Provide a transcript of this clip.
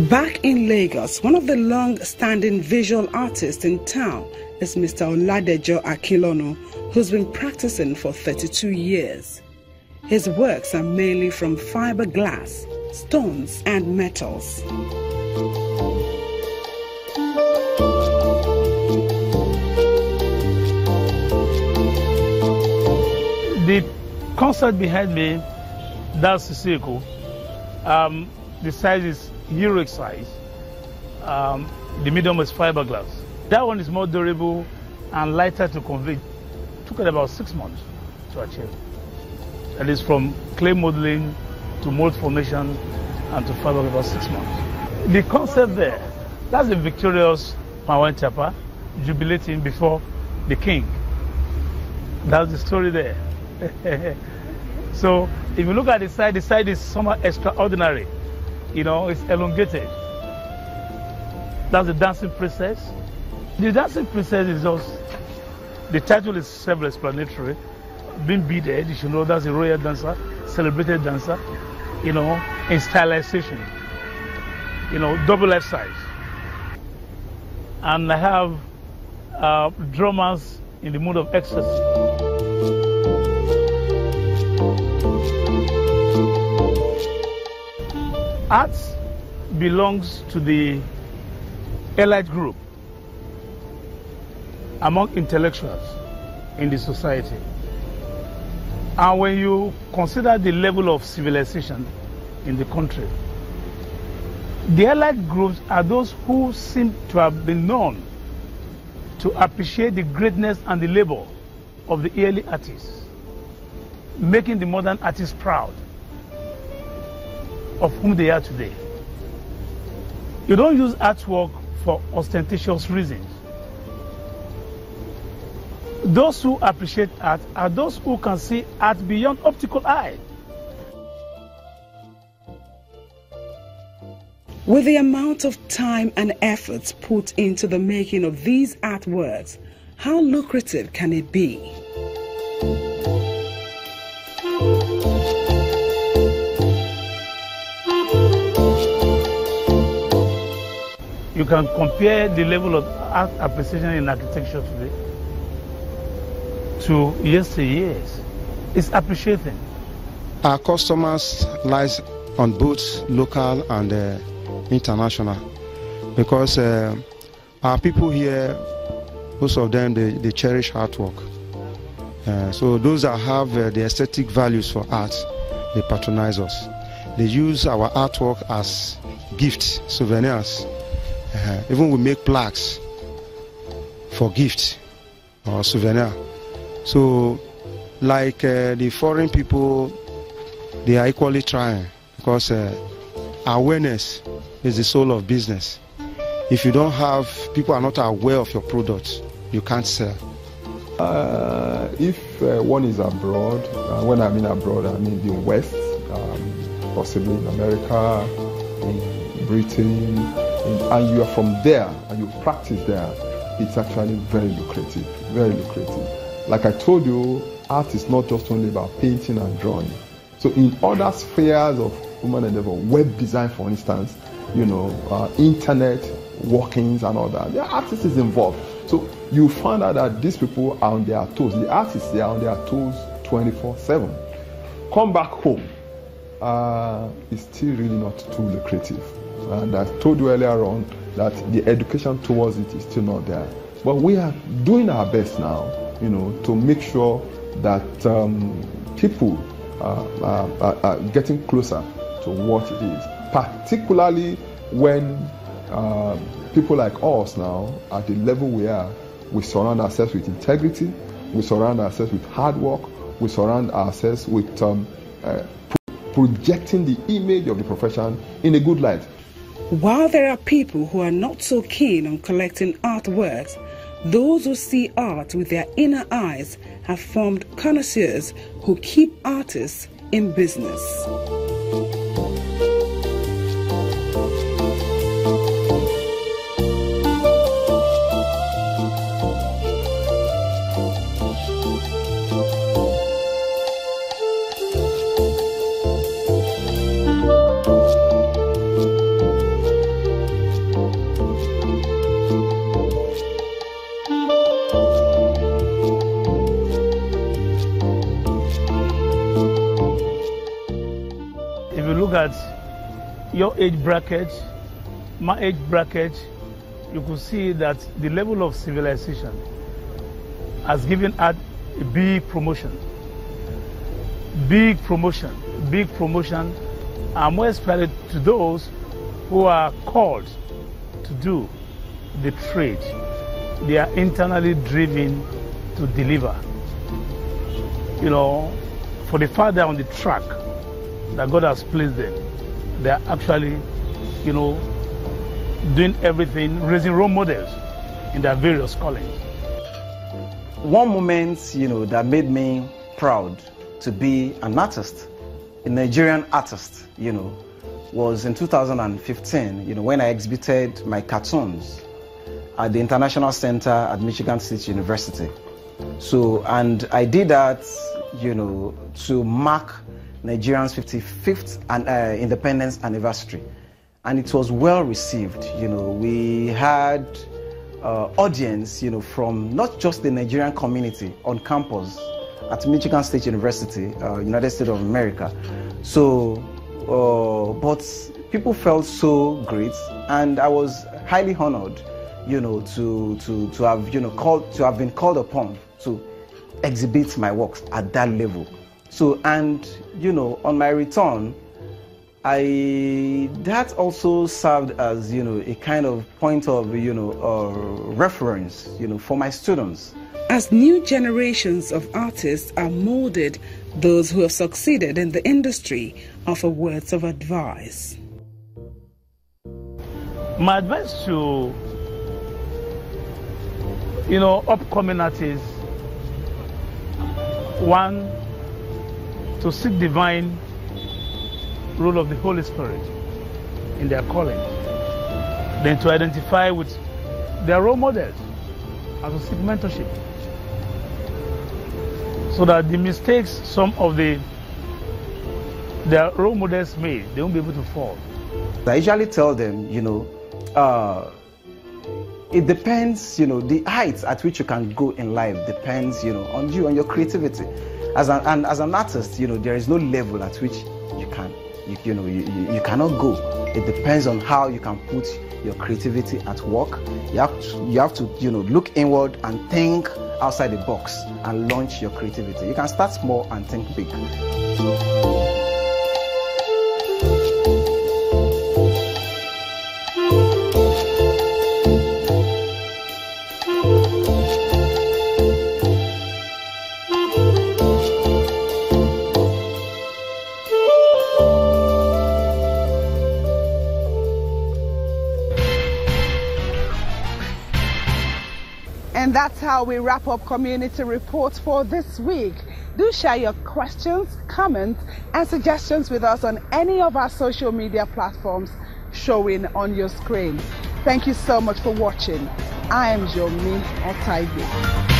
Back in Lagos, one of the long-standing visual artists in town is Mr. Oladejo Akinlonu, who's been practicing for 32 years. His works are mainly from fiberglass, stones and metals. The concept behind me, that's Siseko. The size is heroic size. The medium is fiberglass. That one is more durable and lighter to convey. Took it about 6 months to achieve. That is from clay modeling to mold formation and to fiber about 6 months. The concept there, that's the victorious Mawan Chapa jubilating before the king. That's the story there. So if you look at the side is somewhat extraordinary. You know, it's elongated. That's the dancing princess. The dancing princess is just, the title is self-explanatory. Being beaded, you should know that's a royal dancer, celebrated dancer, you know, in stylization. You know, double F size. And I have drummers in the mood of ecstasy. Art belongs to the elite group among intellectuals in the society. And when you consider the level of civilization in the country, the elite groups are those who seem to have been known to appreciate the greatness and the labor of the early artists, making the modern artists proud of whom they are today. You don't use artwork for ostentatious reasons. Those who appreciate art are those who can see art beyond optical eye. With the amount of time and effort put into the making of these artworks, how lucrative can it be? You can compare the level of art appreciation in architecture today to yesteryears. It's appreciating. Our customers lies on both local and international, because our people here, most of them, they cherish artwork. So those that have the aesthetic values for art, they patronize us. They use our artwork as gifts, souvenirs. Even we make plaques for gifts or souvenir. So like the foreign people, they are equally trying, because awareness is the soul of business. If you don't have, people are not aware of your products, you can't sell. If one is abroad, when I mean abroad, I mean the West, possibly in America, in Britain, and you are from there and you practice there, it's actually very lucrative, very lucrative. Like I told you, art is not just only about painting and drawing. So in other spheres of human endeavor, web design for instance, you know, internet workings and all that, there are artists involved. So you find out that these people are on their toes. The artists, they are on their toes 24/7. Come back home, it's still really not too lucrative. And I told you earlier on that the education towards it is still not there. But we are doing our best now, you know, to make sure that people are getting closer to what it is. Particularly when people like us now, at the level we are, we surround ourselves with integrity, we surround ourselves with hard work, we surround ourselves with projecting the image of the profession in a good light. While there are people who are not so keen on collecting artworks, those who see art with their inner eyes have formed connoisseurs who keep artists in business. you look at your age bracket, my age bracket, you could see that the level of civilization has given us a big promotion. Big promotion, big promotion. I'm more especially to those who are called to do the trade. They are internally driven to deliver. You know, for the fact they're on the track that God has placed them, they are actually, you know, doing everything, raising role models in their various callings. One moment, you know, that made me proud to be an artist, a Nigerian artist, you know, was in 2015, you know, when I exhibited my cartoons at the International Center at Michigan State University. So, and I did that, you know, to mark Nigeria's 55th independence anniversary. And it was well received. You know, we had audience, you know, from not just the Nigerian community on campus at Michigan State University, United States of America. So, but people felt so great, and I was highly honored, you know, to have, you know, to have been called upon to exhibit my works at that level. So, and you know, on my return, that also served as, you know, a kind of point of, you know, reference, you know, for my students. As new generations of artists are molded, those who have succeeded in the industry offer words of advice. My advice to, you know, upcoming artists: one, to seek divine role of the Holy Spirit in their calling. Then to identify with their role models and to seek mentorship, so that the mistakes some of their role models made, they won't be able to fall. I usually tell them, you know, it depends, you know, the heights at which you can go in life depends, you know, on you and your creativity. As an artist, you know, there is no level at which you can, you cannot go. It depends on how you can put your creativity at work. You have to, you know, look inward and think outside the box and launch your creativity. You can start small and think big. And that's how we wrap up Community Reports for this week. Do share your questions, comments, and suggestions with us on any of our social media platforms showing on your screen. Thank you so much for watching. I am Jomi Otaibe.